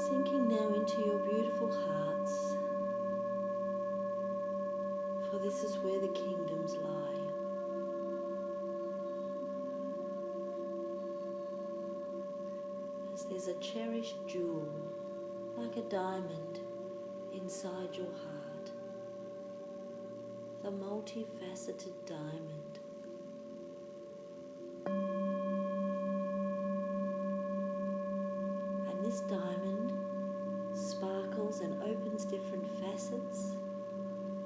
Sinking now into your beautiful hearts, for this is where the kingdoms lie. As there's a cherished jewel, like a diamond, inside your heart, the multifaceted diamond. And this diamond sparkles and opens different facets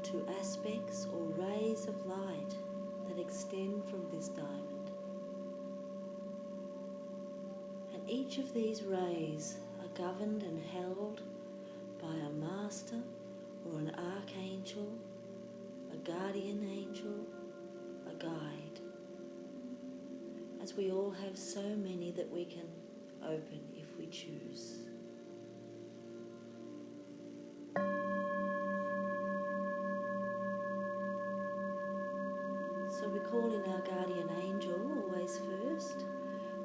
to aspects or rays of light that extend from this diamond. And each of these rays are governed and held by a master or an archangel, a guardian angel, a guide, as we all have so many that we can open if we choose. So we call in our guardian angel always first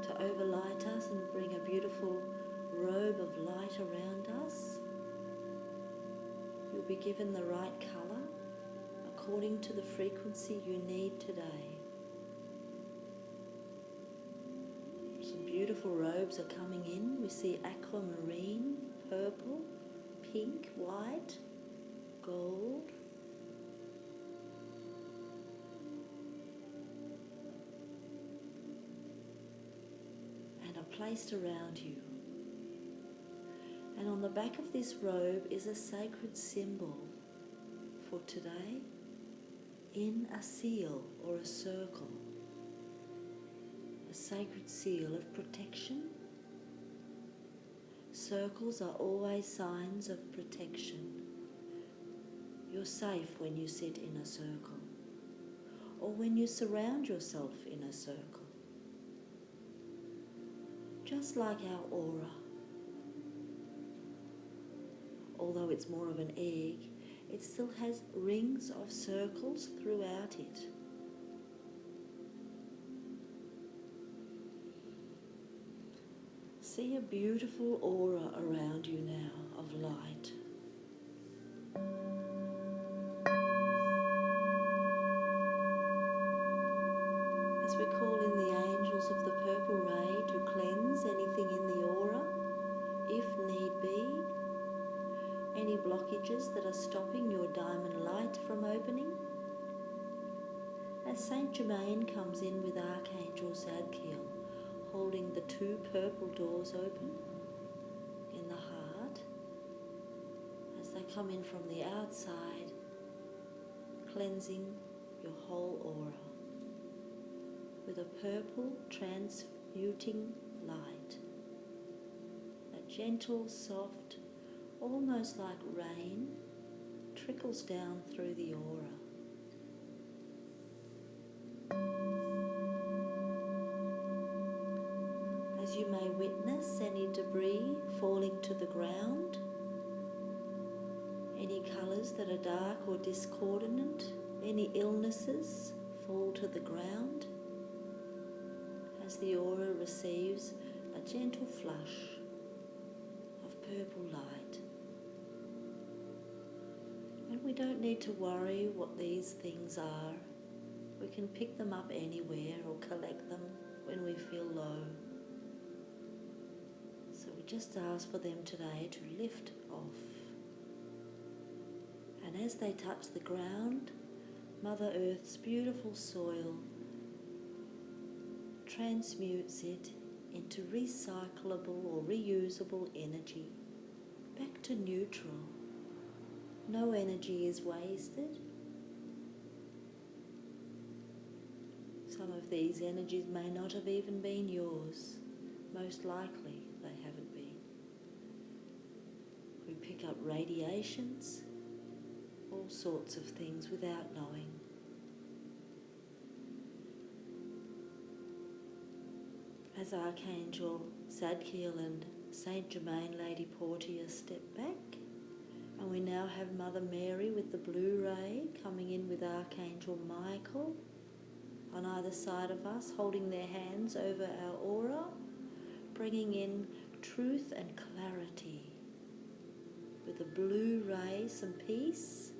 to overlight us and bring a beautiful robe of light around us. You'll be given the right colour according to the frequency you need today. Some beautiful robes are coming in. We see aquamarine, purple, pink, white, gold. And are placed around you. And on the back of this robe is a sacred symbol for today in a seal or a circle. A sacred seal of protection. Circles are always signs of protection. You're safe when you sit in a circle or when you surround yourself in a circle. Just like our aura. Although it's more of an egg, it still has rings of circles throughout it. See a beautiful aura around you now of light. As we call in the angels of the purple ray to cleanse anything in the aura, if need be, any blockages that are stopping your diamond light from opening. As Saint Germain comes in with Archangel Zadkiel, holding the two purple doors open in the heart, as they come in from the outside, cleansing your whole aura with a purple transmuting light, a gentle, soft, almost like rain, trickles down through the aura. As you may witness any debris falling to the ground, any colours that are dark or discordant, any illnesses fall to the ground as the aura receives a gentle flush of purple light. And we don't need to worry what these things are. We can pick them up anywhere or collect them when we feel low. So we just ask for them today to lift off. And as they touch the ground, Mother Earth's beautiful soil transmutes it into recyclable or reusable energy, back to neutral. No energy is wasted. Some of these energies may not have even been yours. Most likely they haven't been. We pick up radiations, all sorts of things without knowing. As Archangel Zadkiel and Saint Germain Lady Portia step back, and we now have Mother Mary with the blue ray coming in with Archangel Michael on either side of us, holding their hands over our aura, bringing in truth and clarity with a blue ray, some peace,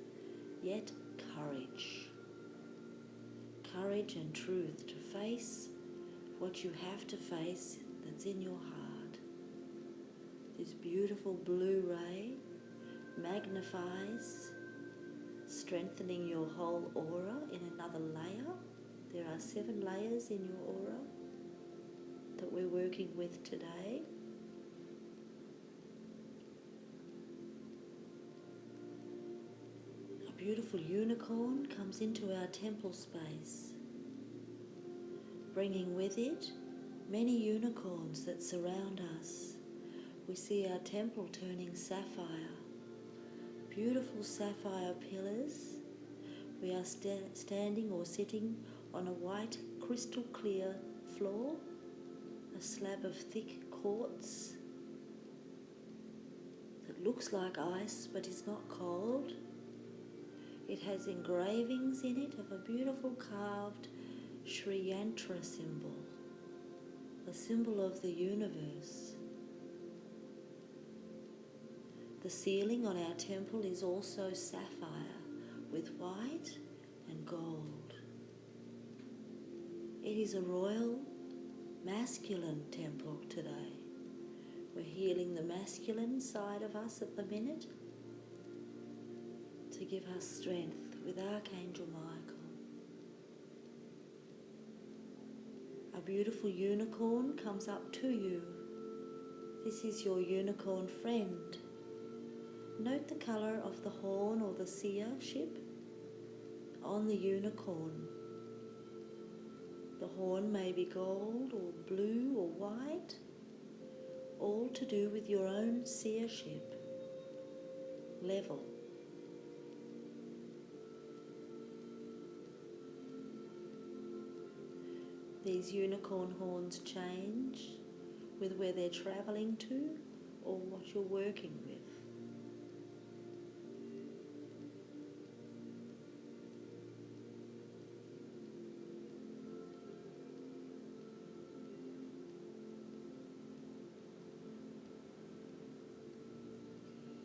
yet courage. Courage and truth to face what you have to face that's in your heart. This beautiful blue ray magnifies, strengthening your whole aura in another layer. There are 7 layers in your aura that we're working with today. A beautiful unicorn comes into our temple space, bringing with it many unicorns that surround us. We see our temple turning sapphire, beautiful sapphire pillars. We are standing or sitting on a white crystal clear floor, a slab of thick quartz that looks like ice but is not cold. It has engravings in it of a beautiful carved Sri Yantra symbol, the symbol of the universe. The ceiling on our temple is also sapphire with white and gold. It is a royal masculine temple today. We're healing the masculine side of us at the minute to give us strength with Archangel Michael. A beautiful unicorn comes up to you. This is your unicorn friend. Note the colour of the horn or the seer ship on the unicorn. The horn may be gold or blue or white, all to do with your own seership level. These unicorn horns change with where they're travelling to or what you're working with.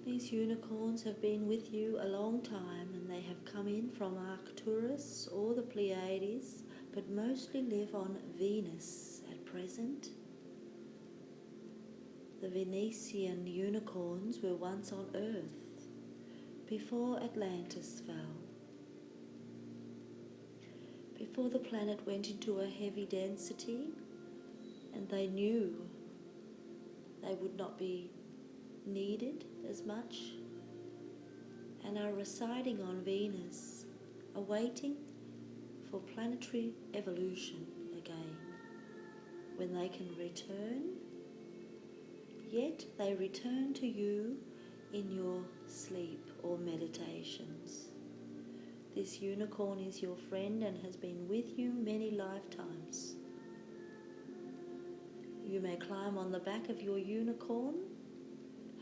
These unicorns have been with you a long time, and they have come in from Arcturus or the Pleiades, but mostly live on Venus at present. The Venetian unicorns were once on Earth before Atlantis fell. Before the planet went into a heavy density, and they knew they would not be needed as much, and are residing on Venus, awaiting for planetary evolution again, when they can return. Yet they return to you in your sleep or meditations. This unicorn is your friend and has been with you many lifetimes. You may climb on the back of your unicorn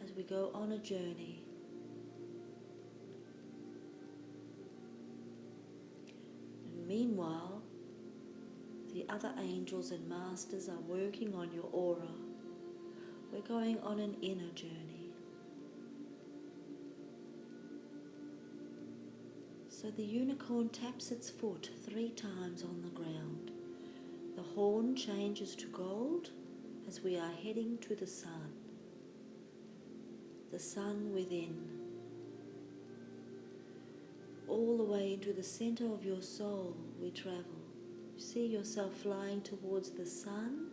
as we go on a journey. And meanwhile, the other angels and masters are working on your aura. We're going on an inner journey. So the unicorn taps its foot 3 times on the ground. The horn changes to gold as we are heading to the sun. The sun within. All the way into the center of your soul we travel. You see yourself flying towards the sun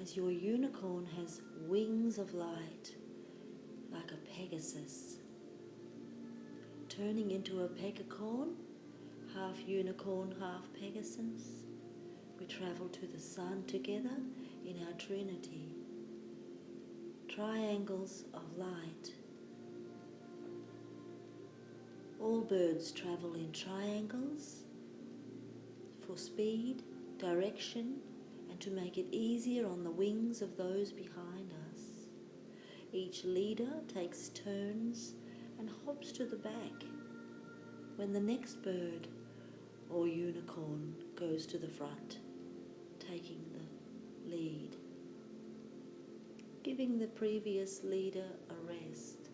as your unicorn has wings of light, like a Pegasus, turning into a pegacorn, half unicorn, half Pegasus. We travel to the sun together in our trinity, triangles of light. All birds travel in triangles for speed, direction, and to make it easier on the wings of those behind us. Each leader takes turns and hops to the back when the next bird or unicorn goes to the front, taking the lead, giving the previous leader a rest.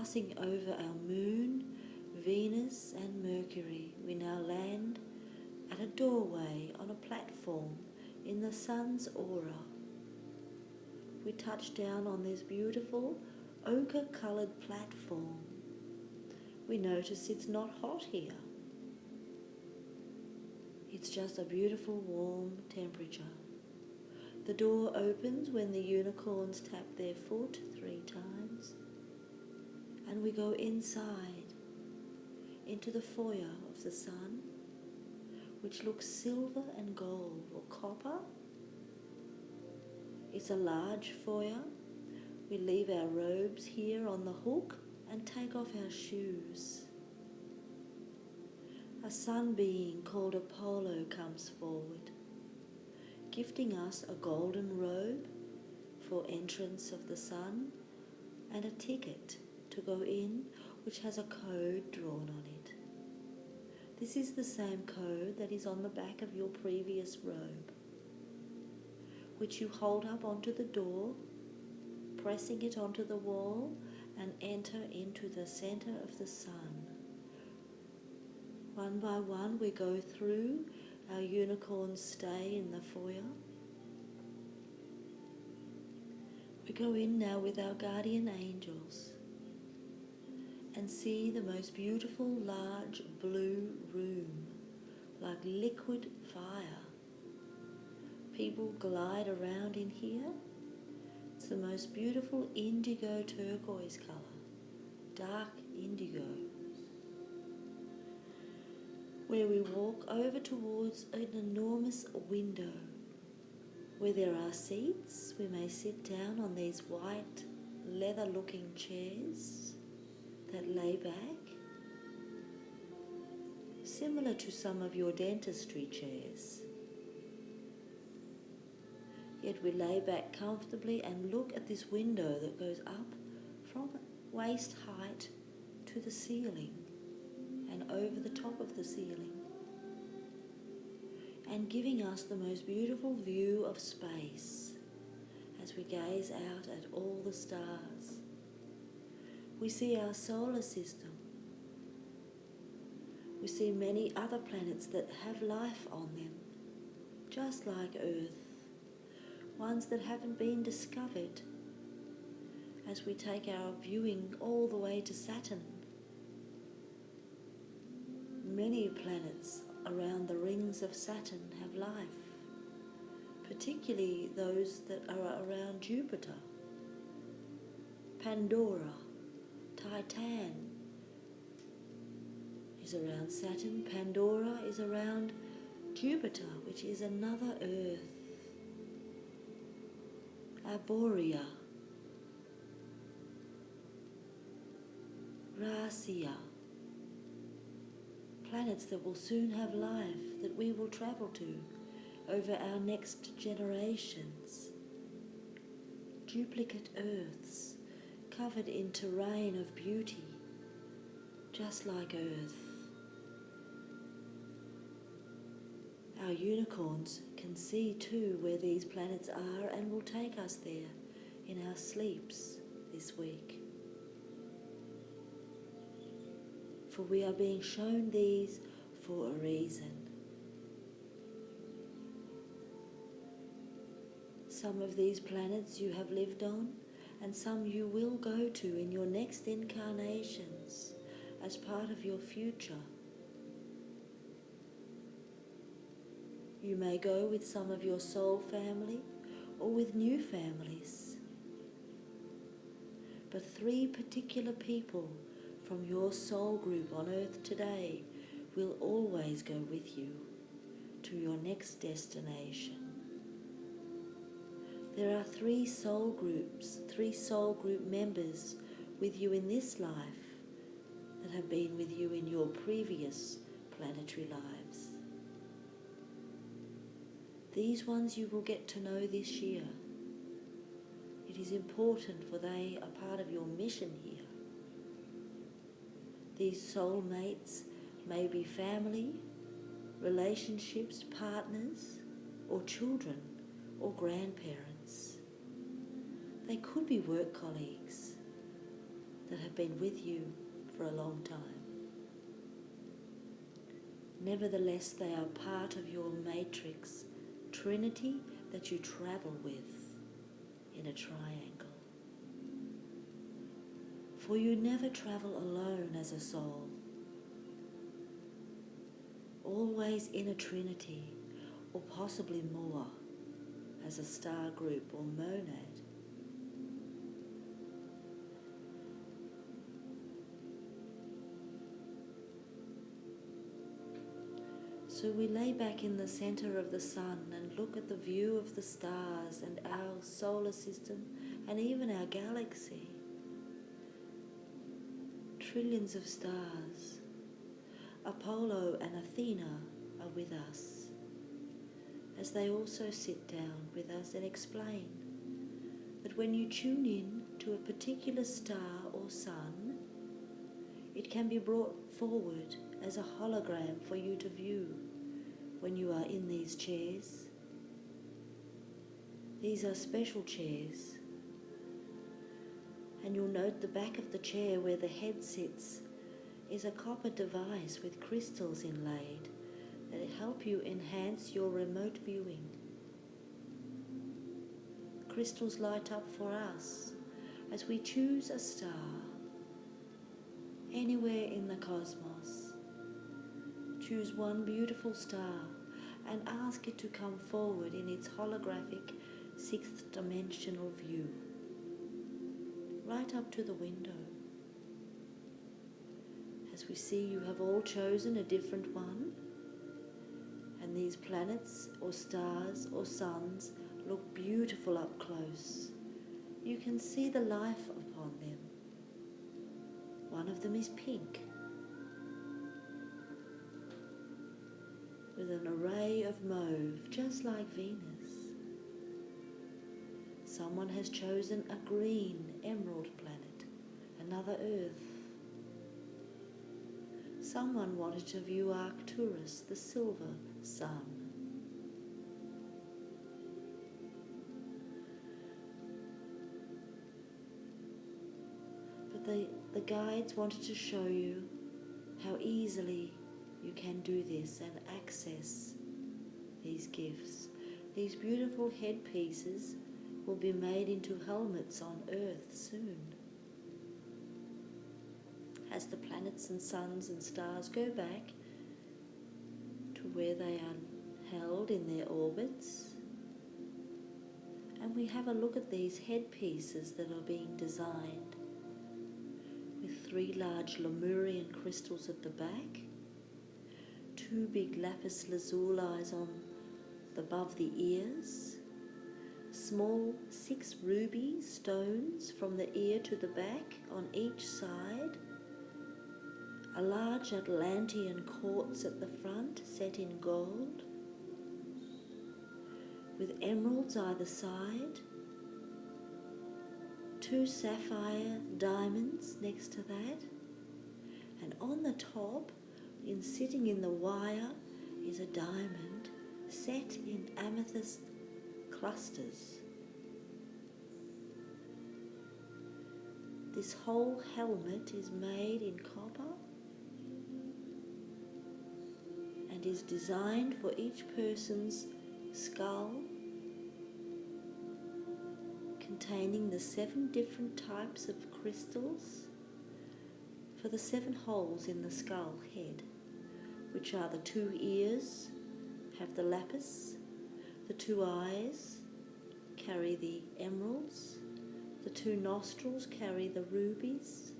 passing over our Moon, Venus and Mercury, we now land at a doorway on a platform in the Sun's aura. We touch down on this beautiful ochre-coloured platform. We notice it's not hot here. It's just a beautiful warm temperature. The door opens when the unicorns tap their foot 3 times, and we go inside into the foyer of the sun, which looks silver and gold or copper. It's a large foyer. We leave our robes here on the hook and take off our shoes. A sun being called Apollo comes forward, gifting us a golden robe for entrance of the sun and a ticket to go in which has a code drawn on it. This is the same code that is on the back of your previous robe, which you hold up onto the door, pressing it onto the wall, and enter into the center of the sun. One by one we go through our unicorn's stay in the foyer. We go in now with our guardian angels and see the most beautiful large blue room, like liquid fire. People glide around in here. It's the most beautiful indigo turquoise colour, dark indigo, where we walk over towards an enormous window where there are seats. We may sit down on these white leather-looking chairs that lay back, similar to some of your dentistry chairs. Yet we lay back comfortably and look at this window that goes up from waist height to the ceiling and over the top of the ceiling, and giving us the most beautiful view of space as we gaze out at all the stars. We see our solar system. We see many other planets that have life on them, just like Earth, ones that haven't been discovered, as we take our viewing all the way to Saturn. Many planets around the rings of Saturn have life, particularly those that are around Jupiter. Pandora, Titan is around Saturn. Pandora is around Jupiter, which is another Earth. Arborea, Racia, planets that will soon have life, that we will travel to over our next generations. Duplicate Earths, covered in terrain of beauty, just like Earth. Our unicorns can see too where these planets are and will take us there in our sleeps this week. For we are being shown these for a reason. Some of these planets you have lived on, and some you will go to in your next incarnations as part of your future. You may go with some of your soul family or with new families. But 3 particular people from your soul group on Earth today will always go with you to your next destination. There are 3 soul groups, 3 soul group members with you in this life that have been with you in your previous planetary lives. These ones you will get to know this year. It is important, for they are part of your mission here. These soulmates may be family, relationships, partners, or children, or grandparents. They could be work colleagues. that have been with you for a long time. Nevertheless, they are part of your matrix, trinity that you travel with in a triangle. For you never travel alone as a soul, always in a trinity, or possibly more, as a star group or monad. So we lay back in the center of the sun and look at the view of the stars and our solar system and even our galaxy. Trillions of stars. Apollo and Athena are with us, as they also sit down with us and explain that when you tune in to a particular star or sun, it can be brought forward as a hologram for you to view when you are in these chairs. These are special chairs, and you'll note the back of the chair where the head sits is a copper device with crystals inlaid that help you enhance your remote viewing. Crystals light up for us as we choose a star anywhere in the cosmos. Choose one beautiful star and ask it to come forward in its holographic sixth dimensional view, right up to the window. As we see, you have all chosen a different one, and these planets or stars or suns look beautiful up close. You can see the life upon them. One of them is pink, with an array of mauve, just like Venus. Someone has chosen a green emerald planet, another Earth. Someone wanted to view Arcturus, the silver sun. But the guides wanted to show you how easily you can do this and access these gifts. These beautiful headpieces will be made into helmets on Earth soon, as the planets and suns and stars go back to where they are held in their orbits. And we have a look at these headpieces that are being designed with 3 large Lemurian crystals at the back, 2 big lapis lazulis above the ears, small 6 ruby stones from the ear to the back on each side, a large Atlantean quartz at the front set in gold, with emeralds either side, 2 sapphire diamonds next to that, and on the top, sitting in the wire, is a diamond set in amethyst clusters. This whole helmet is made in copper and is designed for each person's skull, containing the 7 different types of crystals for the 7 holes in the skull head, which are the 2 ears have the lapis, the 2 eyes carry the emeralds, the 2 nostrils carry the rubies,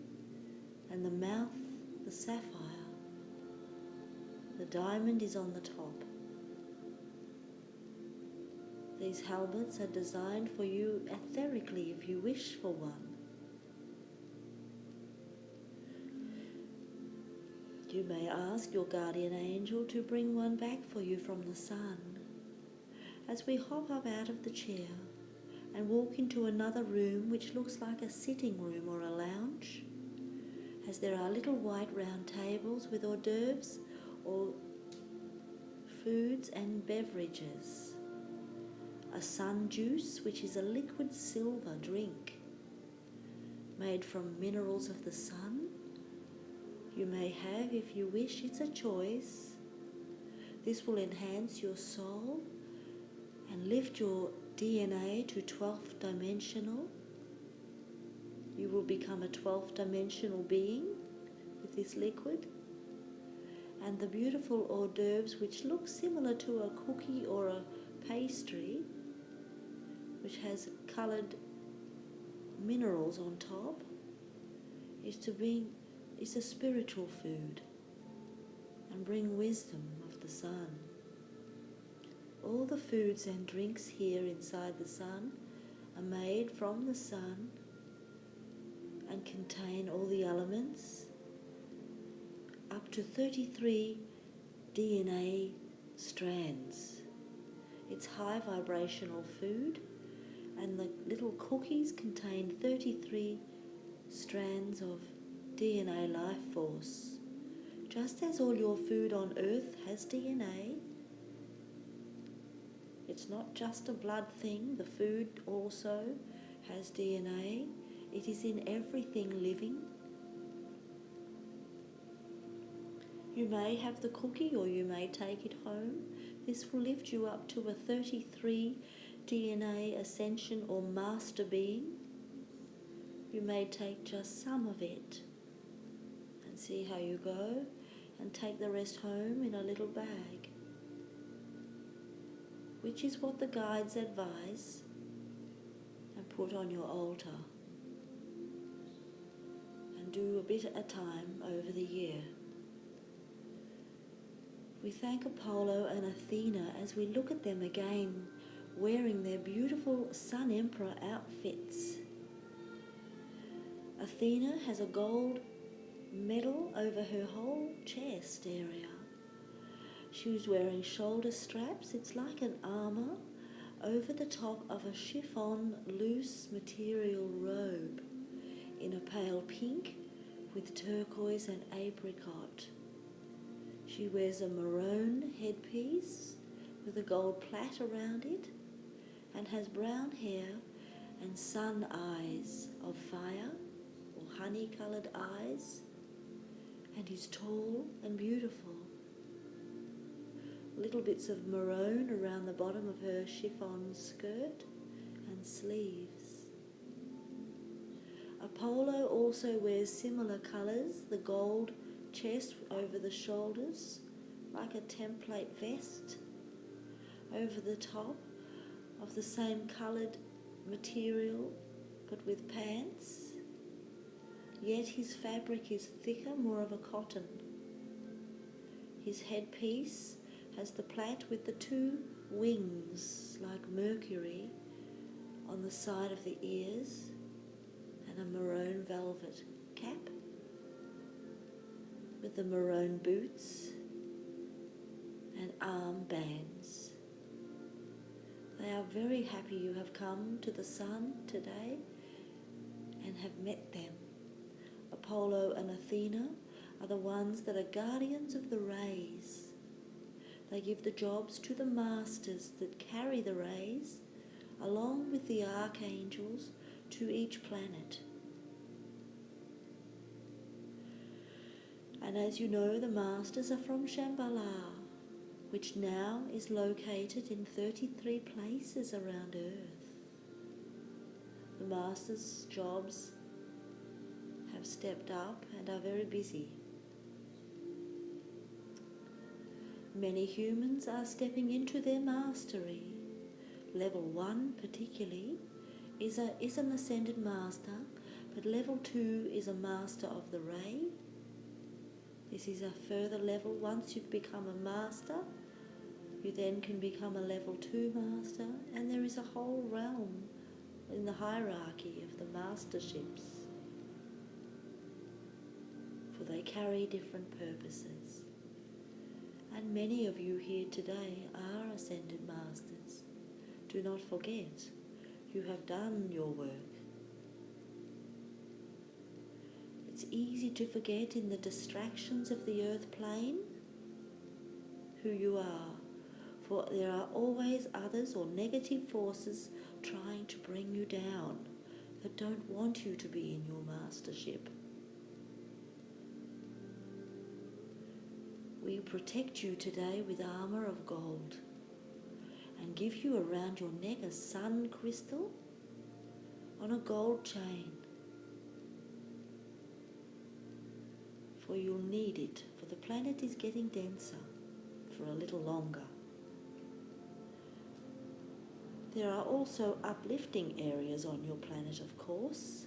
and the mouth the sapphire. The diamond is on the top. These helmets are designed for you etherically if you wish for one. You may ask your guardian angel to bring one back for you from the sun. As we hop up out of the chair and walk into another room which looks like a sitting room or a lounge, as there are little white round tables with hors d'oeuvres or foods and beverages, a sun juice, which is a liquid silver drink, made from minerals of the sun. You may have, if you wish, it's a choice. This will enhance your soul and lift your DNA to 12th dimensional. You will become a 12th dimensional being with this liquid. And the beautiful hors d'oeuvres, which look similar to a cookie or a pastry, which has coloured minerals on top, is a spiritual food and bring wisdom of the sun. All the foods and drinks here inside the sun are made from the sun and contain all the elements, up to 33 DNA strands. It's high vibrational food, and the little cookies contain 33 strands of DNA life force. Just as all your food on earth has DNA, it's not just a blood thing, the food also has DNA. It is in everything living. You may have the cookie or you may take it home. This will lift you up to a 33 DNA ascension or master being. You may take just some of it and see how you go, and take the rest home in a little bag, which is what the guides advise, and put on your altar and do a bit at a time over the year. We thank Apollo and Athena as we look at them again wearing their beautiful Sun Emperor outfits. Athena has a gold medal over her whole chest area. She's wearing shoulder straps. It's like an armour over the top of a chiffon loose material robe in a pale pink with turquoise and apricot. She wears a maroon headpiece with a gold plait around it and has brown hair and sun eyes of fire or honey-coloured eyes, and is tall and beautiful. Little bits of maroon around the bottom of her chiffon skirt and sleeves. Apollo also wears similar colours, the gold chest over the shoulders, like a template vest, over the top of the same coloured material but with pants, yet his fabric is thicker, more of a cotton. His headpiece has the plait with the two wings like Mercury on the side of the ears, and a maroon velvet cap with the maroon boots and arm bands. They are very happy you have come to the sun today and have met them. Apollo and Athena are the ones that are guardians of the rays. They give the jobs to the masters that carry the rays, along with the archangels, to each planet. And as you know, the masters are from Shambhala, which now is located in 33 places around Earth. The masters' jobs have stepped up and are very busy. Many humans are stepping into their mastery. Level 1 particularly is an ascended master, but level 2 is a master of the ray. This is a further level. Once you've become a master, you then can become a level 2 master, and there is a whole realm in the hierarchy of the masterships, for they carry different purposes. And many of you here today are ascended masters. Do not forget, you have done your work. It's easy to forget in the distractions of the earth plane who you are, for there are always others or negative forces trying to bring you down, that don't want you to be in your mastership. We protect you today with armour of gold and give you around your neck a sun crystal on a gold chain, for you'll need it, for the planet is getting denser for a little longer. There are also uplifting areas on your planet, of course,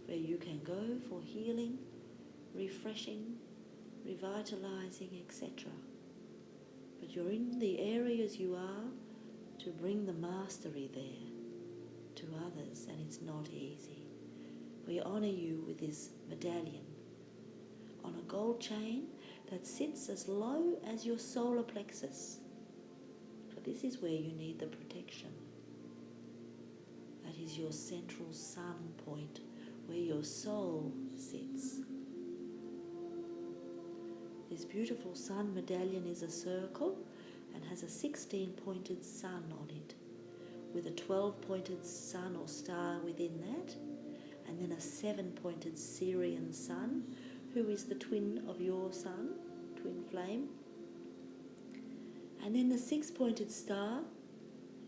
where you can go for healing, refreshing, revitalizing, etc. But you're in the areas you are to bring the mastery there to others, and it's not easy. We honour you with this medallion on a gold chain that sits as low as your solar plexus. For this is where you need the protection. That is your central sun point, where your soul sits. This beautiful sun medallion is a circle and has a 16-pointed sun on it, with a 12-pointed sun or star within that, and then a 7-pointed Syrian sun, who is the twin of your sun, twin flame. And then the 6-pointed star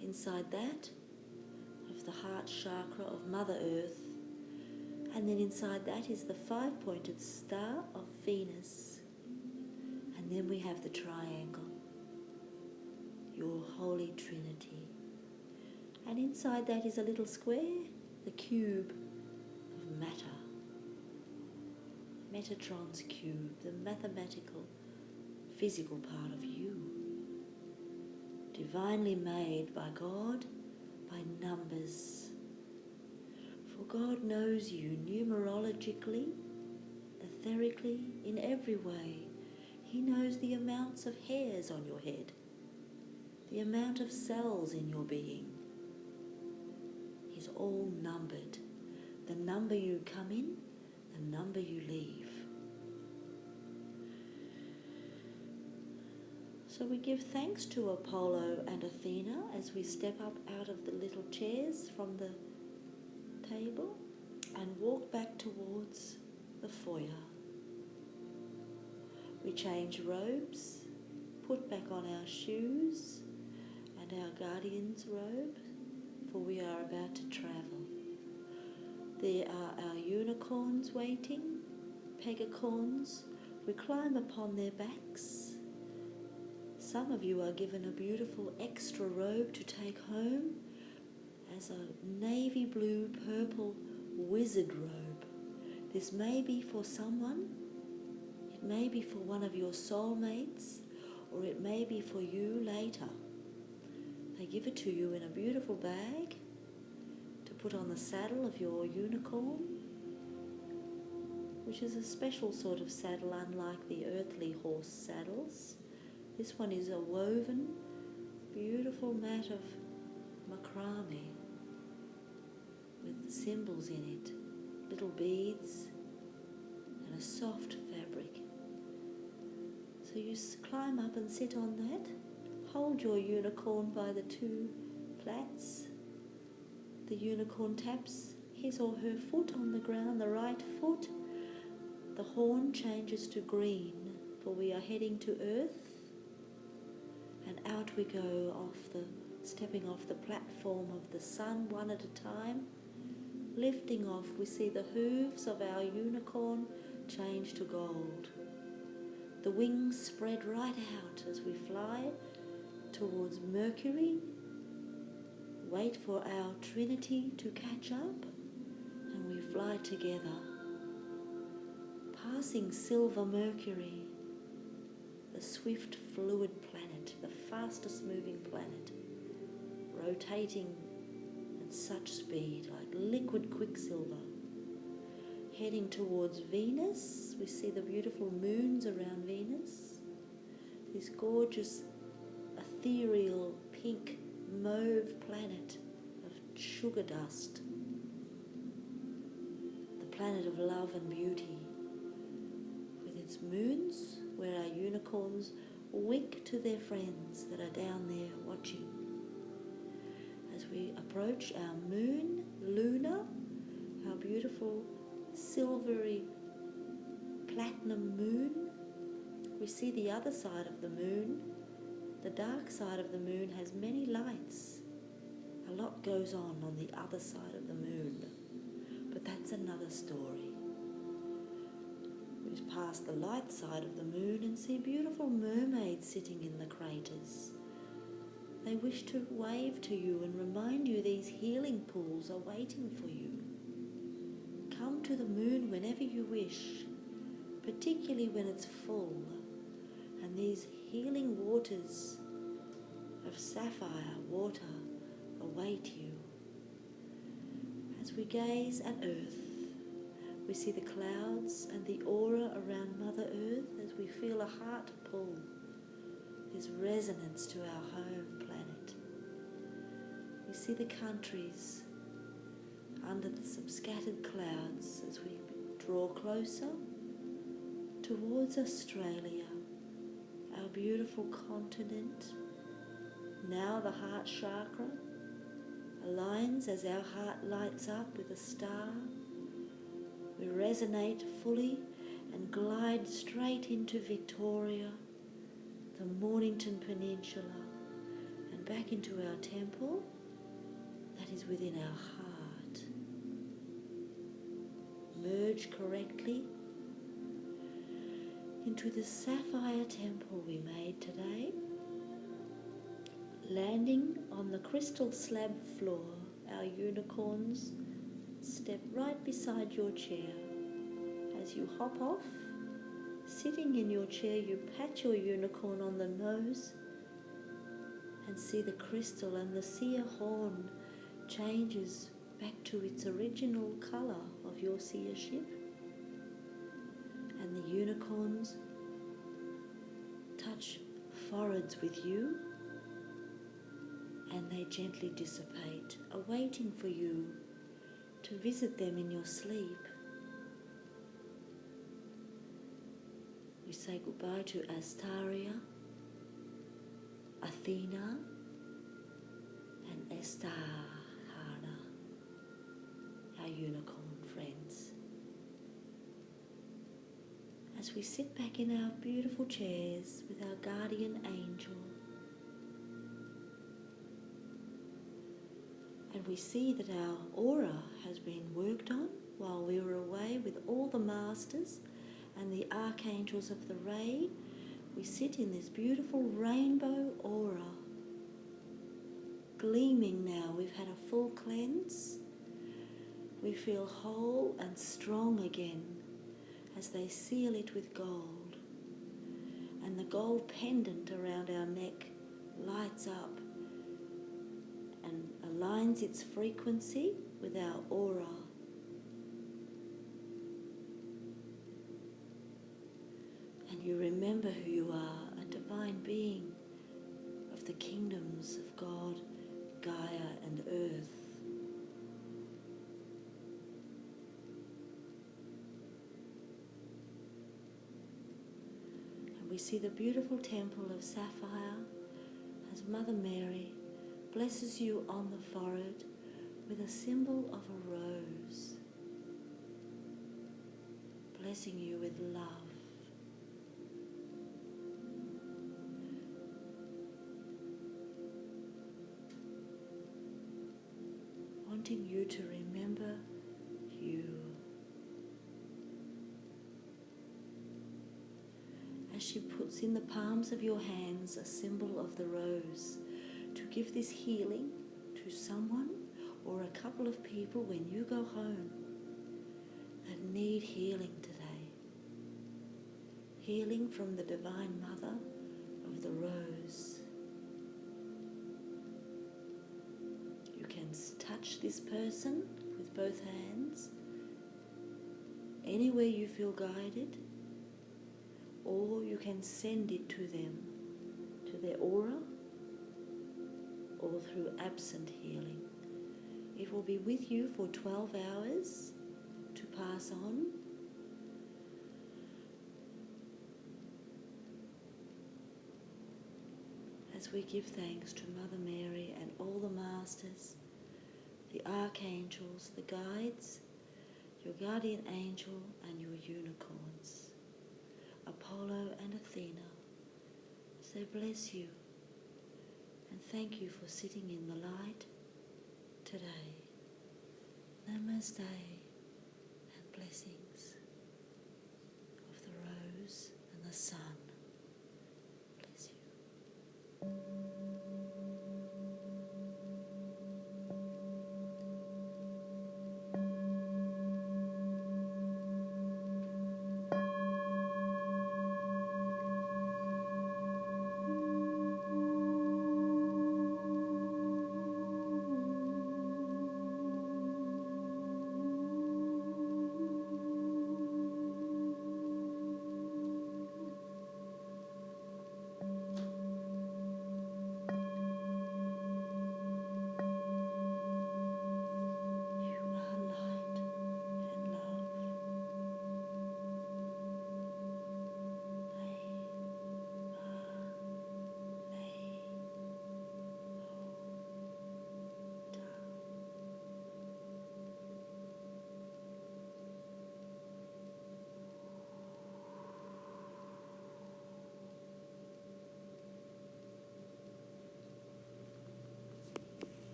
inside that of the heart chakra of Mother Earth. And then inside that is the 5-pointed star of Venus. And then we have the triangle, your Holy Trinity. And inside that is a little square, the cube of matter. Metatron's cube, the mathematical, physical part of you. Divinely made by God, by numbers. For God knows you numerologically, etherically, in every way. He knows the amounts of hairs on your head, the amount of cells in your being. He's all numbered. The number you come in, the number you leave. So we give thanks to Apollo and Athena as we step up out of the little chairs from the table and walk back towards the foyer. We change robes, put back on our shoes and our guardian's robe, for we are about to travel. There are our unicorns waiting, pegacorns. We climb upon their backs. Some of you are given a beautiful extra robe to take home as a navy blue purple wizard robe. This may be for someone, it may be for one of your soulmates, or it may be for you later. They give it to you in a beautiful bag to put on the saddle of your unicorn, which is a special sort of saddle unlike the earthly horse saddles. This one is a woven, beautiful mat of macrame with symbols in it, little beads and a soft fabric. So you climb up and sit on that, hold your unicorn by the two plaits. The unicorn taps his or her foot on the ground, the right foot. The horn changes to green, for we are heading to Earth. And out we go, stepping off the platform of the sun one at a time. Lifting off, we see the hooves of our unicorn change to gold. The wings spread right out as we fly towards Mercury. Wait for our Trinity to catch up, and we fly together, passing silver Mercury, the swift fluid planet, the fastest moving planet, rotating at such speed like liquid quicksilver. Heading towards Venus, we see the beautiful moons around Venus, this gorgeous ethereal pink mauve planet of sugar dust, the planet of love and beauty, with its moons where our unicorns wink to their friends that are down there watching. As we approach our moon, Luna, our beautiful silvery platinum moon, we see the other side of the moon. The dark side of the moon has many lights. A lot goes on the other side of the moon, but that's another story. We pass the light side of the moon and see beautiful mermaids sitting in the craters. They wish to wave to you and remind you these healing pools are waiting for you. Come to the moon whenever you wish, particularly when it's full, and these healing waters of sapphire water await you. As we gaze at Earth, we see the clouds and the aura around Mother Earth as we feel a heart pull, this resonance to our home planet. We see the countries under some scattered clouds as we draw closer towards Australia, our beautiful continent. Now the heart chakra aligns as our heart lights up with a star. We resonate fully and glide straight into Victoria, the Mornington Peninsula, and back into our temple that is within our heart. Merge correctly into the sapphire temple we made today, landing on the crystal slab floor. Our unicorns step right beside your chair. As you hop off, sitting in your chair, you pat your unicorn on the nose and see the crystal, and the seer horn changes back to its original colour of your seership, and the unicorns touch foreheads with you, and they gently dissipate, awaiting for you to visit them in your sleep. We say goodbye to Astaria, Athena, and Astaria, our unicorn friends. As we sit back in our beautiful chairs with our guardian angel, and we see that our aura has been worked on while we were away with all the masters and the archangels of the ray. We sit in this beautiful rainbow aura, gleaming now. We've had a full cleanse. We feel whole and strong again as they seal it with gold. And the gold pendant around our neck lights up and aligns its frequency with our aura. And you remember who you are, a divine being of the kingdoms of God, Gaia and Earth. And we see the beautiful temple of sapphire as Mother Mary blesses you on the forehead with a symbol of a rose, blessing you with love. Wanting you to remember you. As she puts in the palms of your hands a symbol of the rose, to give this healing to someone or a couple of people when you go home that need healing today. Healing from the Divine Mother of the Rose. You can touch this person with both hands anywhere you feel guided, or you can send it to them, to their aura, or through absent healing. It will be with you for 12 hours to pass on. As we give thanks to Mother Mary and all the masters, the archangels, the guides, your guardian angel and your unicorns, Apollo and Athena, as they bless you and thank you for sitting in the light today. Namaste.